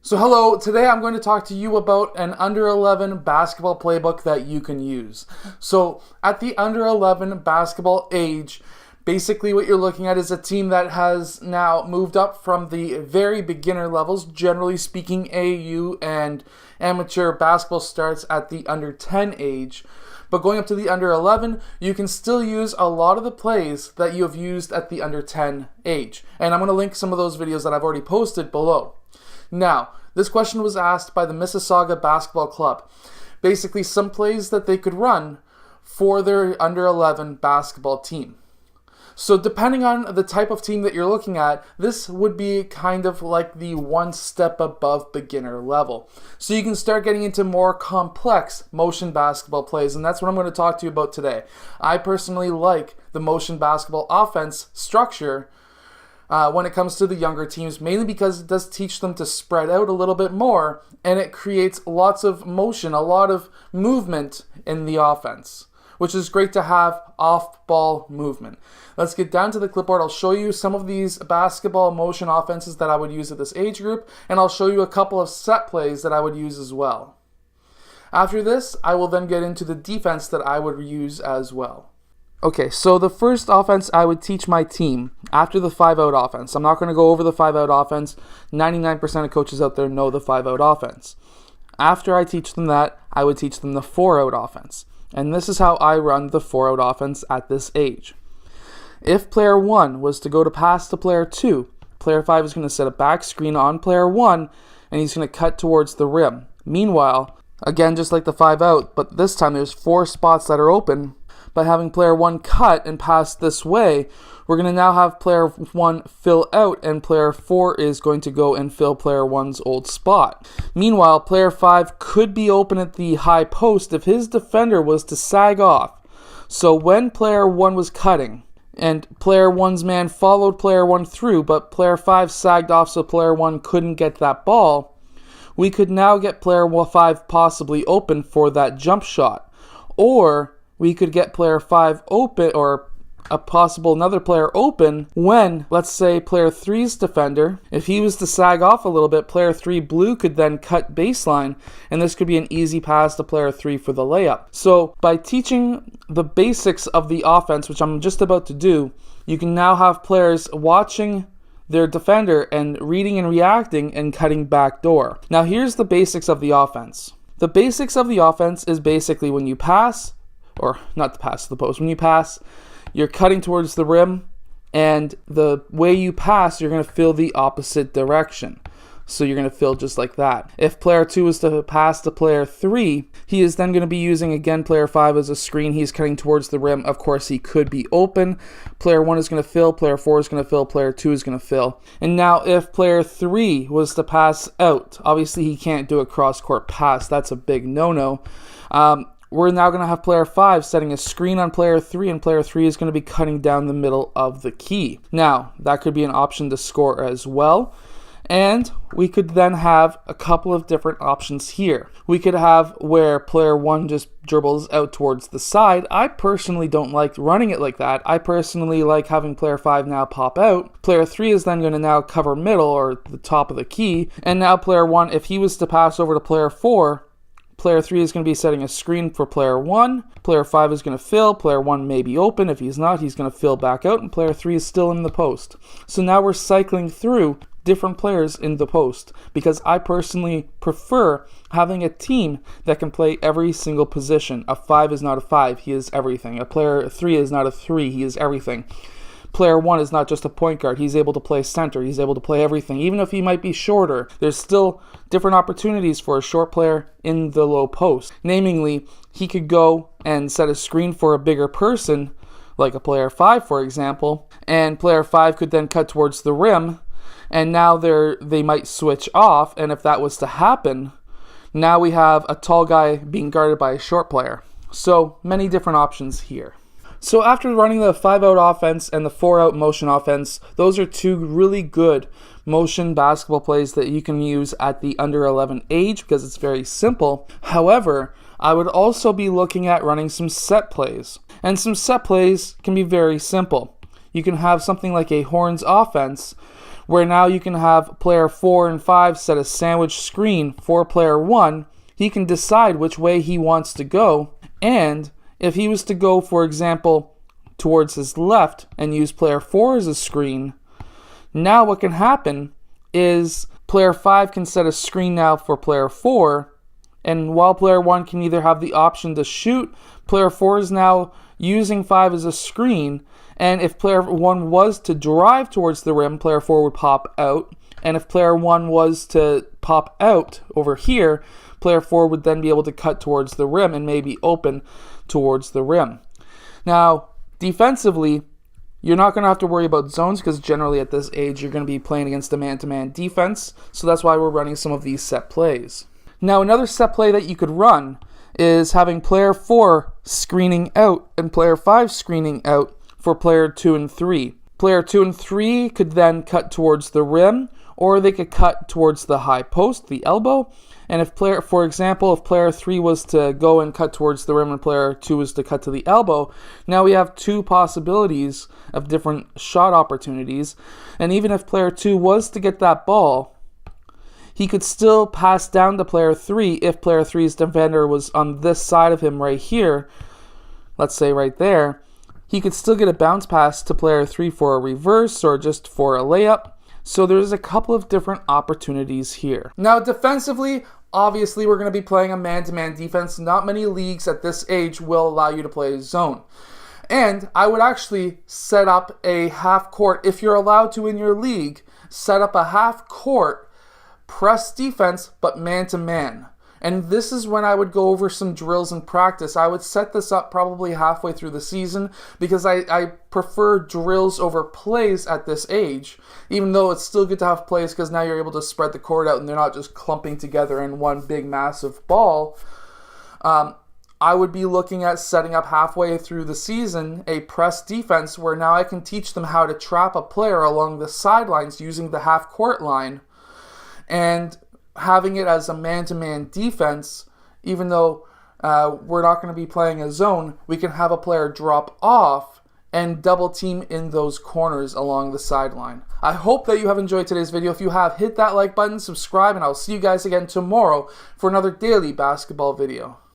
So hello, today I'm going to talk to you about an under 11 basketball playbook that you can use. So at the under 11 basketball age, basically what you're looking at is a team that has now moved up from the very beginner levels. Generally speaking, AAU and amateur basketball starts at the under 10 age. But going up to the under 11, you can still use a lot of the plays that you have used at the under 10 age. And I'm going to link some of those videos that I've already posted below. Now, this question was asked by the Mississauga Basketball Club. Basically, some plays that they could run for their under 11 basketball team. So depending on the type of team that you're looking at, this would be kind of like the one step above beginner level. So you can start getting into more complex motion basketball plays, and that's what I'm going to talk to you about today. I personally like the motion basketball offense structure when it comes to the younger teams, mainly because it does teach them to spread out a little bit more, and it creates lots of motion, a lot of movement in the offense, which is great to have off-ball movement. Let's get down to the clipboard. I'll show you some of these basketball motion offenses that I would use at this age group, and I'll show you a couple of set plays that I would use as well. After this, I will then get into the defense that I would use as well. Okay, so the first offense I would teach my team after the 5-out offense. I'm not going to go over the 5-out offense. 99% of coaches out there know the 5-out offense. After I teach them that, I would teach them the 4-out offense. And this is how I run the 4-out offense at this age. If player 1 was to go to pass to player 2, player 5 is going to set a back screen on player 1, and he's going to cut towards the rim. Meanwhile, again, just like the 5-out, but this time there's 4 spots that are open. By having player 1 cut and pass this way, we're going to now have player 1 fill out, and player 4 is going to go and fill player 1's old spot. Meanwhile, player 5 could be open at the high post if his defender was to sag off. So when player 1 was cutting, and player 1's man followed player 1 through, but player 5 sagged off so player 1 couldn't get that ball, we could now get player 5 possibly open for that jump shot. Or we could get player 5 open, or a possible another player open when, let's say, player 3's defender, if he was to sag off a little bit, player 3 blue could then cut baseline, and this could be an easy pass to player 3 for the layup. So by teaching the basics of the offense, which I'm just about to do, you can now have players watching their defender and reading and reacting and cutting back door. Now here's the basics of the offense. The basics of the offense is basically when you pass, or not to pass to the post. When you pass, you're cutting towards the rim, and the way you pass, you're going to fill the opposite direction. So you're going to fill just like that. If player 2 was to pass to player 3, he is then going to be using, again, player 5 as a screen. He's cutting towards the rim. Of course, he could be open. Player 1 is going to fill. Player 4 is going to fill. Player 2 is going to fill. And now if player 3 was to pass out, obviously he can't do a cross-court pass. That's a big no-no. We're now going to have player 5 setting a screen on player 3, and player 3 is going to be cutting down the middle of the key. Now, that could be an option to score as well. And we could then have a couple of different options here. We could have where player 1 just dribbles out towards the side. I personally don't like running it like that. I personally like having player 5 now pop out. Player 3 is then going to now cover middle, or the top of the key. And now player 1, if he was to pass over to player 4, player 3 is going to be setting a screen for player 1. Player 5 is going to fill. Player 1 may be open. If he's not, he's going to fill back out, and player 3 is still in the post. So now we're cycling through different players in the post, because I personally prefer having a team that can play every single position. A 5 is not a 5, he is everything. A player 3 is not a 3, he is everything. Player 1 is not just a point guard. He's able to play center. He's able to play everything. Even if he might be shorter, there's still different opportunities for a short player in the low post. Namely, he could go and set a screen for a bigger person, like a player 5, for example, and player 5 could then cut towards the rim, and now they might switch off, and if that was to happen, now we have a tall guy being guarded by a short player. So many different options here. So after running the 5-out offense and the 4-out motion offense, those are two really good motion basketball plays that you can use at the under 11 age because it's very simple. However, I would also be looking at running some set plays. And some set plays can be very simple. You can have something like a horns offense where now you can have player 4 and 5 set a sandwich screen for player 1. He can decide which way he wants to go, and if he was to go, for example, towards his left and use player 4 as a screen, now what can happen is player 5 can set a screen now for player 4, and while player 1 can either have the option to shoot, player 4 is now using 5 as a screen, and if player 1 was to drive towards the rim, player 4 would pop out, and if player 1 was to pop out over here, player 4 would then be able to cut towards the rim and maybe open towards the rim. Now, defensively, you're not going to have to worry about zones because generally at this age you're going to be playing against a man-to-man defense, so that's why we're running some of these set plays. Now, another set play that you could run is having player 4 screening out and player 5 screening out for player 2 and 3. Player 2 and 3 could then cut towards the rim, or they could cut towards the high post, the elbow. And if player 3 was to go and cut towards the rim and player 2 was to cut to the elbow, now we have two possibilities of different shot opportunities. And even if player 2 was to get that ball, he could still pass down to player 3 if player 3's defender was on this side of him right here, let's say right there. He could still get a bounce pass to player 3 for a reverse or just for a layup. So there's a couple of different opportunities here. Now defensively, obviously we're going to be playing a man-to-man defense. Not many leagues at this age will allow you to play zone. And I would actually set up a half court, if you're allowed to in your league, set up a half court press defense, but man-to-man. And this is when I would go over some drills in practice. I would set this up probably halfway through the season because I prefer drills over plays at this age, even though it's still good to have plays because now you're able to spread the court out and they're not just clumping together in one big massive ball. I would be looking at setting up halfway through the season a press defense where now I can teach them how to trap a player along the sidelines using the half court line, and having it as a man-to-man defense. Even though we're not going to be playing a zone, we can have a player drop off and double team in those corners along the sideline. I hope that you have enjoyed today's video. If you have, hit that like button, subscribe, and I'll see you guys again tomorrow for another daily basketball video.